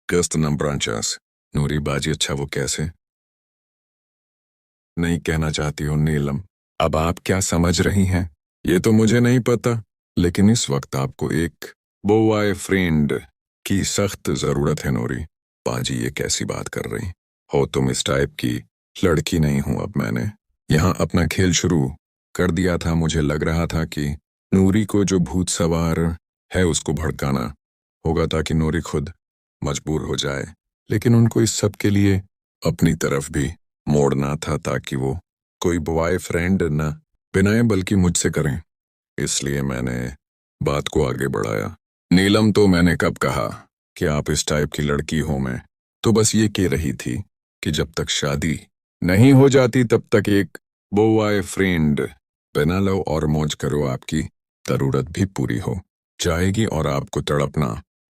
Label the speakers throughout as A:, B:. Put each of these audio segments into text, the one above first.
A: Gast Branchas. नूरी बाजी अच्छा वो कैसे? नहीं कहना चाहती हो नीलम। अब आप क्या समझ रही हैं? ये तो मुझे नहीं पता, लेकिन इस वक्त आपको एक बॉय फ्रेंड की सख्त जरूरत है नूरी। बाजी ये कैसी बात कर रही हो? तुम इस टाइप की लड़की नहीं हूं। अब मैंने यहाँ अपना खेल शुरू कर दिया था। मुझे लग रहा था कि नूरी को जो भूत सवार है उसको भड़काना होगा ताकि नूरी खुद मजबूर हो जाए, लेकिन उनको इस सब के लिए अपनी तरफ भी मोड़ना था ताकि वो कोई बॉय फ्रेंड न बनाए बल्कि मुझसे करें। इसलिए मैंने बात को आगे बढ़ाया। नीलम, तो मैंने कब कहा कि आप इस टाइप की लड़की हो? मैं तो बस ये कह रही थी कि जब तक शादी नहीं हो जाती तब तक एक बॉय फ्रेंड बना लो और मौज करो। आपकी जरूरत भी पूरी हो जाएगी और आपको तड़पना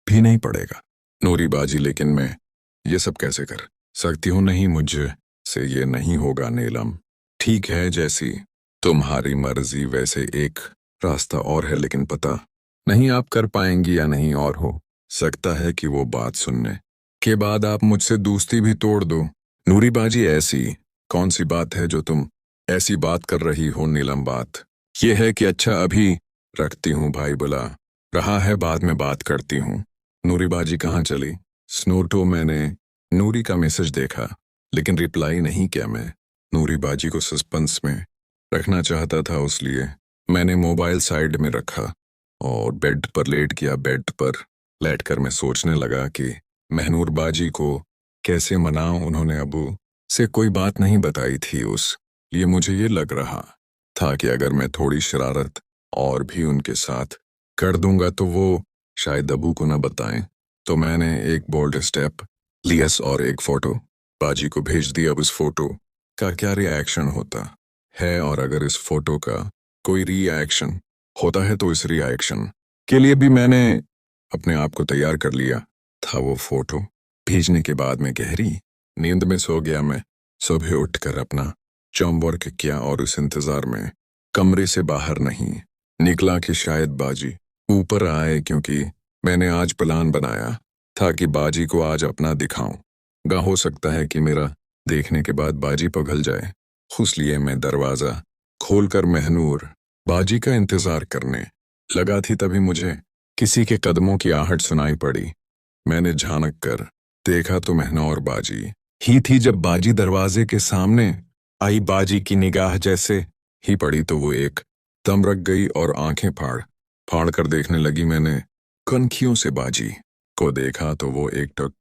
A: भी नहीं पड़ेगा। नूरी बाजी, लेकिन मैं ये सब कैसे कर सकती हूँ? नहीं, मुझे से ये नहीं होगा नीलम। ठीक है, जैसी तुम्हारी मर्जी। वैसे एक रास्ता और है, लेकिन पता नहीं आप कर पाएंगी या नहीं, और हो सकता है कि वो बात सुनने के बाद आप मुझसे दोस्ती भी तोड़ दो। नूरी बाजी, ऐसी कौन सी बात है जो तुम ऐसी बात कर रही हो नीलम? बात ये है कि अच्छा अभी रखती हूँ, भाई बुला रहा है, बाद में बात करती हूँ। नूरी बाजी कहाँ चली? स्नोटो, मैंने नूरी का मैसेज देखा लेकिन रिप्लाई नहीं किया। मैं नूरी बाजी को सस्पेंस में रखना चाहता था, इसलिए मैंने मोबाइल साइड में रखा और बेड पर लेट गया। बेड पर लेटकर मैं सोचने लगा कि महनूर बाजी को कैसे मनाऊं। उन्होंने अबू से कोई बात नहीं बताई थी, उस लिए मुझे ये लग रहा था कि अगर मैं थोड़ी शरारत और भी उनके साथ कर दूंगा तो वो शायद अबू को न बताएं। तो मैंने एक बोल्ड स्टेप लिया और एक फोटो बाजी को भेज दिया। अब इस फोटो का क्या रिएक्शन होता है, और अगर इस फोटो का कोई रिएक्शन होता है तो इस रिएक्शन के लिए भी मैंने अपने आप को तैयार कर लिया था। वो फोटो भेजने के बाद मैं गहरी नींद में सो गया। मैं सुबह उठकर अपना होमवर्क किया और उस इंतजार में कमरे से बाहर नहीं निकला कि शायद बाजी ऊपर आए, क्योंकि मैंने आज प्लान बनाया था कि बाजी को आज अपना दिखाऊंगा। हो सकता है कि मेरा देखने के बाद बाजी पिघल जाए, इसलिए मैं दरवाजा खोलकर महनूर बाजी का इंतजार करने लगा थी। तभी मुझे किसी के कदमों की आहट सुनाई पड़ी। मैंने झांक कर देखा तो महनूर बाजी ही थी। जब बाजी दरवाजे के सामने आई, बाजी की निगाह जैसे ही पड़ी तो वो एक दम रख गई और आंखें फाड़ फाड़ कर देखने लगी। मैंने कनखियों से बाजी को देखा तो वो एकटक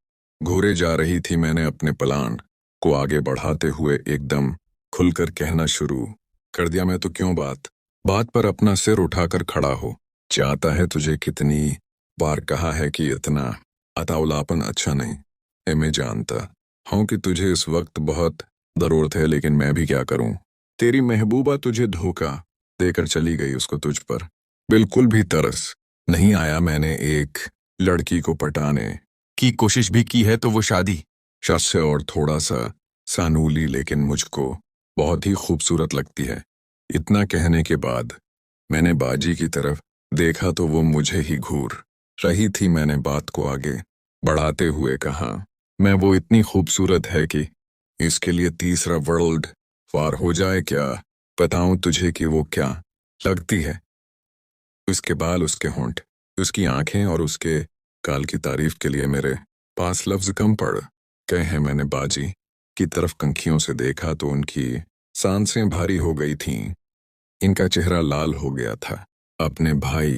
A: घूरे जा रही थी। मैंने अपने प्लान को आगे बढ़ाते हुए एकदम खुलकर कहना शुरू कर दिया। मैं तो क्यों बात बात पर अपना सिर उठाकर खड़ा हो चाहता है? तुझे कितनी बार कहा है कि इतना अतावलापन अच्छा नहीं है। मैं जानता हूँ कि तुझे इस वक्त बहुत जरूरत है, लेकिन मैं भी क्या करूँ? तेरी महबूबा तुझे धोखा देकर चली गई। उसको तुझ पर बिल्कुल भी तरस नहीं आया। मैंने एक लड़की को पटाने की कोशिश भी की है तो वो शादी शख्स है और थोड़ा सा सानूली, लेकिन मुझको बहुत ही खूबसूरत लगती है। इतना कहने के बाद मैंने बाजी की तरफ देखा तो वो मुझे ही घूर रही थी। मैंने बात को आगे बढ़ाते हुए कहा, मैं वो इतनी खूबसूरत है कि इसके लिए तीसरा वर्ल्ड वार हो जाए क्या? बताऊं तुझे कि वो क्या लगती है? उसके बाल, उसके होंठ, उसकी आंखें और उसके काल की तारीफ के लिए मेरे पास लफ्ज कम पड़ गए हैं। मैंने बाजी की तरफ कंखियों से देखा तो उनकी सांसें भारी हो गई थीं। इनका चेहरा लाल हो गया था। अपने भाई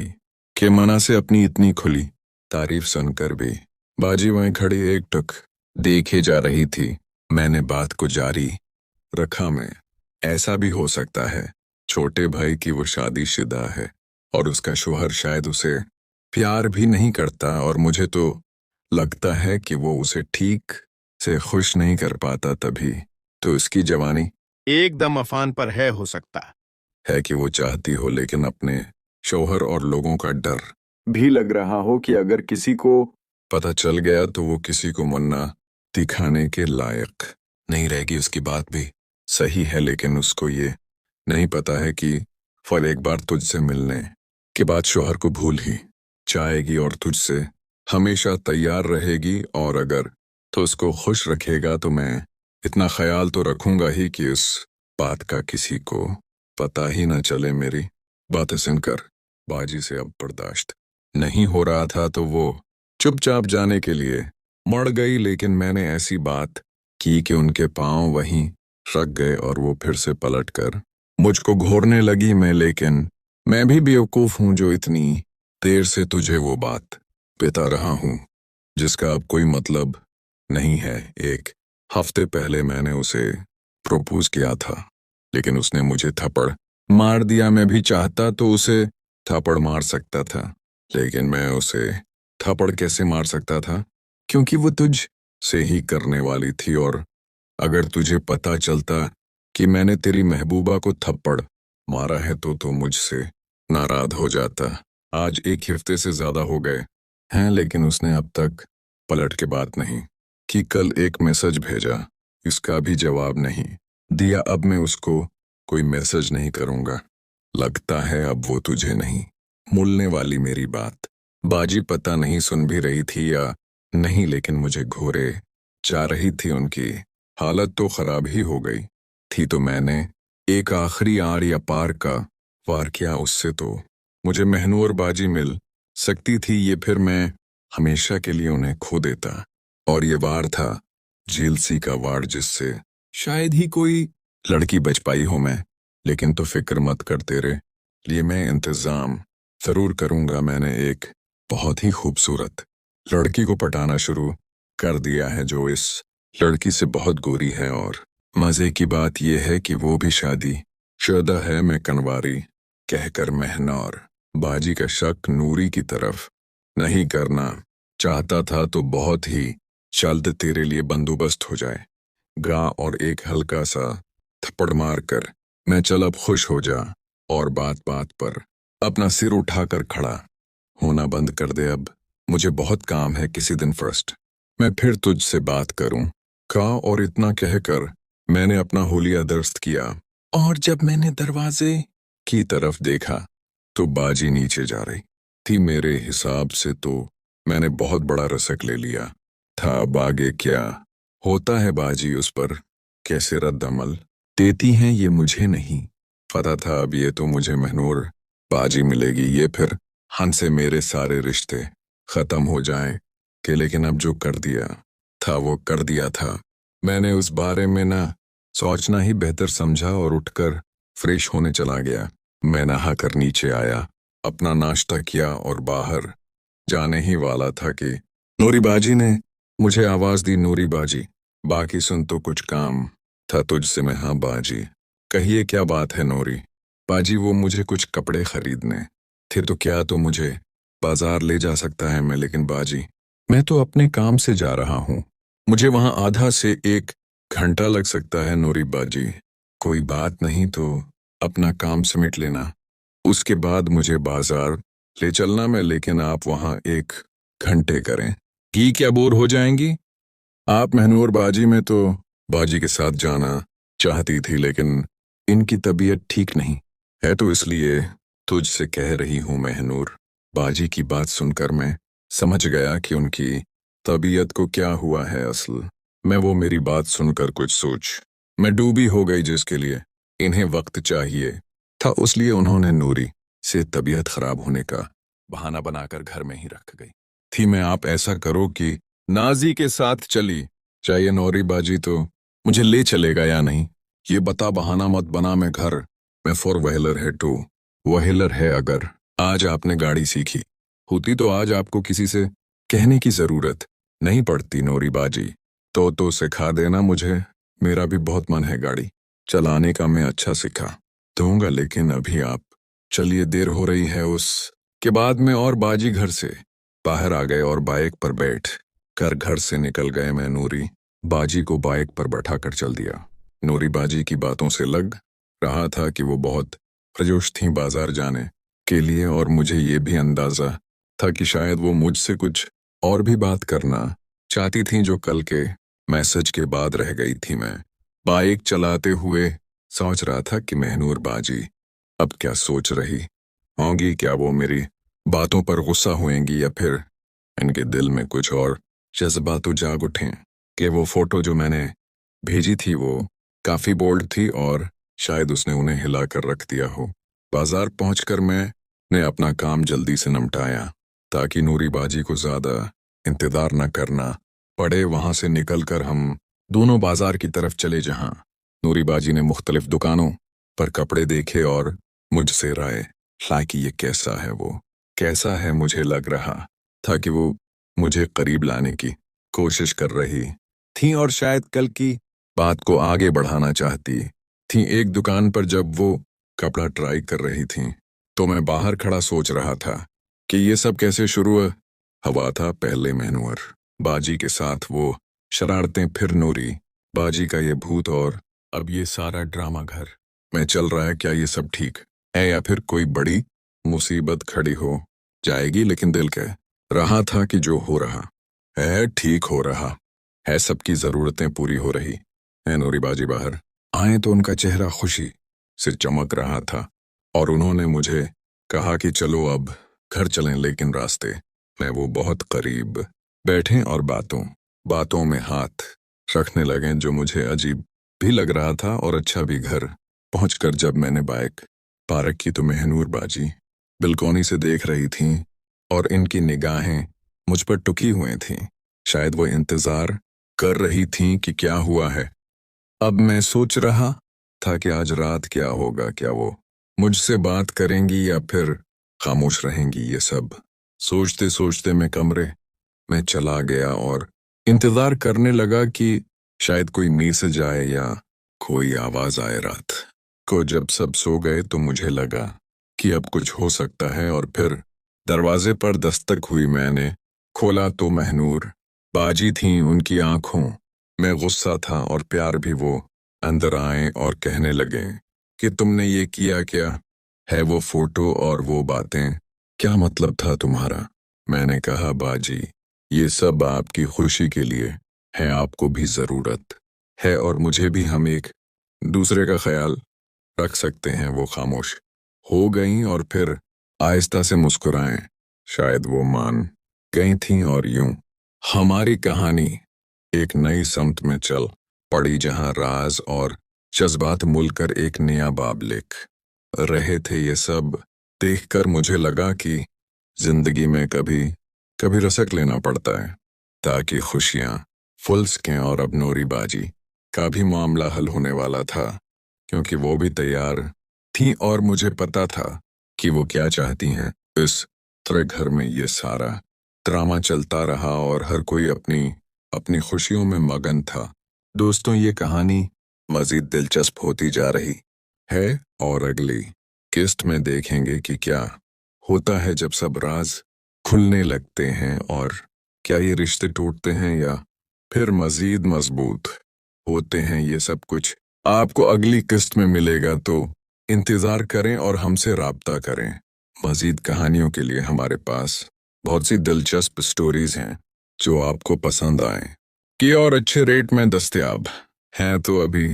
A: के मना से अपनी इतनी खुली तारीफ सुनकर भी बाजी वहीं खड़ी एकटक देखे जा रही थी। मैंने बात को जारी रखा, मैं ऐसा भी हो सकता है छोटे भाई की वो शादीशुदा है और उसका शौहर शायद उसे प्यार भी नहीं करता, और मुझे तो लगता है कि वो उसे ठीक से खुश नहीं कर पाता। तभी तो उसकी जवानी एकदम अफान पर है। हो सकता है कि वो चाहती हो, लेकिन अपने शौहर और लोगों का डर भी लग रहा हो कि अगर किसी को पता चल गया तो वो किसी को मुन्ना दिखाने के लायक नहीं रहेगी। उसकी बात भी सही है, लेकिन उसको ये नहीं पता है कि फल एक बार तुझसे मिलने के बाद शौहर को भूल ही जाएगी और तुझसे हमेशा तैयार रहेगी और अगर तो उसको खुश रखेगा तो मैं इतना ख्याल तो रखूंगा ही कि उस बात का किसी को पता ही न चले। मेरी बातें सुनकर बाजी से अब बर्दाश्त नहीं हो रहा था तो वो चुपचाप जाने के लिए मुड़ गई, लेकिन मैंने ऐसी बात की कि उनके पांव वहीं रख गए और वो फिर से पलटकर मुझको घूरने लगी। मैं भी बेवकूफ हूं जो इतनी देर से तुझे वो बात बता रहा हूं जिसका अब कोई मतलब नहीं है। एक हफ्ते पहले मैंने उसे प्रपोज किया था, लेकिन उसने मुझे थप्पड़ मार दिया। मैं भी चाहता तो उसे थप्पड़ मार सकता था, लेकिन मैं उसे थप्पड़ कैसे मार सकता था, क्योंकि वो तुझ से ही करने वाली थी। और अगर तुझे पता चलता कि मैंने तेरी महबूबा को थप्पड़ मारा है तो मुझसे नाराज हो जाता। आज एक हफ्ते से ज्यादा हो गए हैं, लेकिन उसने अब तक पलट के बात नहीं कि कल एक मैसेज भेजा, इसका भी जवाब नहीं दिया। अब मैं उसको कोई मैसेज नहीं करूंगा। लगता है अब वो तुझे नहीं भूलने वाली। मेरी बात बाजी पता नहीं सुन भी रही थी या नहीं, लेकिन मुझे घोरे जा रही थी। उनकी हालत तो खराब ही हो गई थी, तो मैंने एक आखिरी आड़ या पार का वार किया। उससे तो मुझे महनूर बाजी मिल सकती थी, ये फिर मैं हमेशा के लिए उन्हें खो देता। और ये वार था जीलसी का वार, जिससे शायद ही कोई लड़की बच पाई हो मैं। लेकिन तो फिक्र मत कर, तेरे लिए मैं इंतजाम जरूर करूंगा। मैंने एक बहुत ही खूबसूरत लड़की को पटाना शुरू कर दिया है, जो इस लड़की से बहुत गोरी है। और मजे की बात यह है कि वो भी शादी शुदा है। मैं कनवारी कहकर महनौर बाजी का शक नूरी की तरफ नहीं करना चाहता था, तो बहुत ही जल्द तेरे लिए बंदोबस्त हो जाए गा। और एक हल्का सा थप्पड़ मार कर मैं चल अब खुश हो जा, और बात बात पर अपना सिर उठाकर खड़ा होना बंद कर दे। अब मुझे बहुत काम है, किसी दिन फर्स्ट मैं फिर तुझसे बात करूं का। और इतना कहकर मैंने अपना हुलिया दर्स्त किया, और जब मैंने दरवाजे की तरफ देखा तो बाजी नीचे जा रही थी। मेरे हिसाब से तो मैंने बहुत बड़ा रसक ले लिया था। अब आगे क्या होता है बाजी उस पर कैसे रद्द अमल देती हैं ये मुझे नहीं पता था। अब ये तो मुझे महनूर बाजी मिलेगी, ये फिर हन से मेरे सारे रिश्ते खत्म हो जाएं कि। लेकिन अब जो कर दिया था वो कर दिया था। मैंने उस बारे में ना सोचना ही बेहतर समझा और उठकर फ्रेश होने चला गया। मैं नहा कर नीचे आया, अपना नाश्ता किया और बाहर जाने ही वाला था कि नूरी बाजी ने मुझे आवाज दी। नूरी बाजी, बाकी सुन, तो कुछ काम था तुझसे। मैं हाँ बाजी, कहिए क्या बात है नूरी बाजी। वो मुझे कुछ कपड़े खरीदने थे, तो क्या तो मुझे बाजार ले जा सकता है मैं। लेकिन बाजी मैं तो अपने काम से जा रहा हूँ, मुझे वहां आधा से 1 घंटा लग सकता है। नूरी बाजी कोई बात नहीं, तो अपना काम समेट लेना, उसके बाद मुझे बाजार ले चलना मैं। लेकिन आप वहां 1 घंटे करें ही क्या, बोर हो जाएंगी आप। महनूर बाजी में तो बाजी के साथ जाना चाहती थी, लेकिन इनकी तबीयत ठीक नहीं है, तो इसलिए तुझसे कह रही हूं। महनूर बाजी की बात सुनकर मैं समझ गया कि उनकी तबीयत को क्या हुआ है। असल में वो मेरी बात सुनकर कुछ सोच मैं डूबी हो गई, जिसके लिए इन्हें वक्त चाहिए था। उसलिए उन्होंने नूरी से तबीयत खराब होने का बहाना बनाकर घर में ही रख गई थी। मैं आप ऐसा करो कि नाजी के साथ चली चाहिए नौरी बाजी, तो मुझे ले चलेगा या नहीं ये बता, बहाना मत बना। मैं घर में 4 व्हीलर है, 2 व्हीलर है। अगर आज आपने गाड़ी सीखी होती तो आज आपको किसी से कहने की जरूरत नहीं पड़ती। नौरी बाजी तो सिखा देना मुझे, मेरा भी बहुत मन है गाड़ी चलाने का। मैं अच्छा सिखा दूंगा, लेकिन अभी आप चलिए, देर हो रही है। उस के बाद में और बाजी घर से बाहर आ गए और बाइक पर बैठ कर घर से निकल गए। मैं नूरी बाजी को बाइक पर बैठा कर चल दिया। नूरी बाजी की बातों से लग रहा था कि वो बहुत प्रजोश थी बाजार जाने के लिए, और मुझे ये भी अंदाजा था कि शायद वो मुझसे कुछ और भी बात करना चाहती थी, जो कल के मैसेज के बाद रह गई थी। मैं बाइक चलाते हुए सोच रहा था कि महनूर बाजी अब क्या सोच रही होंगी। क्या वो मेरी बातों पर गुस्सा हुएंगी या फिर इनके दिल में कुछ और जज्बा तो जाग उठे कि वो फोटो जो मैंने भेजी थी वो काफी बोल्ड थी और शायद उसने उन्हें हिला कर रख दिया हो। बाजार पहुंचकर मैंने अपना काम जल्दी से निपटाया ताकि नूरी बाजी को ज्यादा इंतजार न करना पड़े। वहां से निकलकर हम दोनों बाजार की तरफ चले जहां नूरी बाजी ने मुख्तलिफ दुकानों पर कपड़े देखे और मुझसे राय ला कि ये कैसा है वो कैसा है। मुझे लग रहा था कि वो मुझे करीब लाने की कोशिश कर रही थी और शायद कल की बात को आगे बढ़ाना चाहती थी। एक दुकान पर जब वो कपड़ा ट्राई कर रही थी तो मैं बाहर खड़ा सोच रहा था कि ये सब कैसे शुरू हुआ था। पहले महनूर बाजी के साथ वो शरारतें, फिर नूरी बाजी का ये भूत और अब ये सारा ड्रामा घर में चल रहा है। क्या ये सब ठीक है या फिर कोई बड़ी मुसीबत खड़ी हो जाएगी? लेकिन दिल कह रहा था कि जो हो रहा है ठीक हो रहा है, सबकी जरूरतें पूरी हो रही है। नूरी बाजी बाहर आए तो उनका चेहरा खुशी से चमक रहा था और उन्होंने मुझे कहा कि चलो अब घर चलें। लेकिन रास्ते में वो बहुत करीब बैठे और बातों बातों में हाथ रखने लगे, जो मुझे अजीब भी लग रहा था और अच्छा भी। घर पहुंचकर जब मैंने बाइक पार्क की तो महनूर बाजी बिल्कोनी से देख रही थीं और इनकी निगाहें मुझ पर टुकी हुई थीं। शायद वो इंतजार कर रही थीं कि क्या हुआ है। अब मैं सोच रहा था कि आज रात क्या होगा, क्या वो मुझसे बात करेंगी या फिर खामोश रहेंगी। ये सब सोचते सोचते मैं कमरे में चला गया और इंतजार करने लगा कि शायद कोई मैसेज आए या कोई आवाज आए। रात को जब सब सो गए तो मुझे लगा कि अब कुछ हो सकता है और फिर दरवाजे पर दस्तक हुई। मैंने खोला तो महनूर बाजी थीं। उनकी आंखों में गुस्सा था और प्यार भी। वो अंदर आए और कहने लगे कि तुमने ये किया क्या है? वो फोटो और वो बातें, क्या मतलब था तुम्हारा? मैंने कहा बाजी ये सब आपकी खुशी के लिए है, आपको भी जरूरत है और मुझे भी, हम एक दूसरे का ख्याल रख सकते हैं। वो खामोश हो गईं और फिर आहिस्ता से मुस्कुराएं। शायद वो मान गई थीं और यूं हमारी कहानी एक नई समत में चल पड़ी जहां राज और जज्बात मिलकर एक नया बाब लिख रहे थे। ये सब देखकर मुझे लगा कि जिंदगी में कभी कभी रसक लेना पड़ता है ताकि खुशियां फुल सकें। और अब नूरी बाजी का भी मामला हल होने वाला था क्योंकि वो भी तैयार थी और मुझे पता था कि वो क्या चाहती हैं। इस तरह घर में ये सारा ड्रामा चलता रहा और हर कोई अपनी अपनी खुशियों में मगन था। दोस्तों, ये कहानी मजीद दिलचस्प होती जा रही है और अगली किस्त में देखेंगे कि क्या होता है जब सब राज खुलने लगते हैं और क्या ये रिश्ते टूटते हैं या फिर मजीद मजबूत होते हैं। ये सब कुछ आपको अगली किस्त में मिलेगा, तो इंतज़ार करें और हमसे राब्ता करें। मजीद कहानियों के लिए हमारे पास बहुत सी दिलचस्प स्टोरीज हैं जो आपको पसंद आए कि और अच्छे रेट में दस्तयाब हैं, तो अभी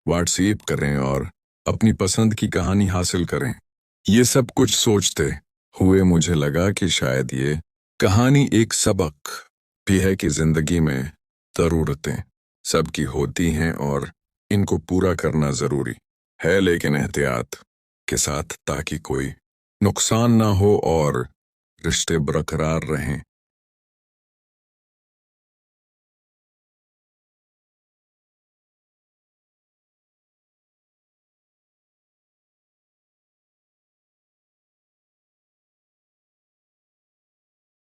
A: व्हाट्सएप करें और अपनी पसंद की कहानी हासिल करें। ये सब कुछ सोचते हुए मुझे लगा कि शायद ये कहानी एक सबक भी है कि जिंदगी में ज़रूरतें सबकी होती हैं और इनको पूरा करना ज़रूरी है, लेकिन एहतियात के साथ ताकि कोई नुकसान ना हो और रिश्ते बरकरार रहें।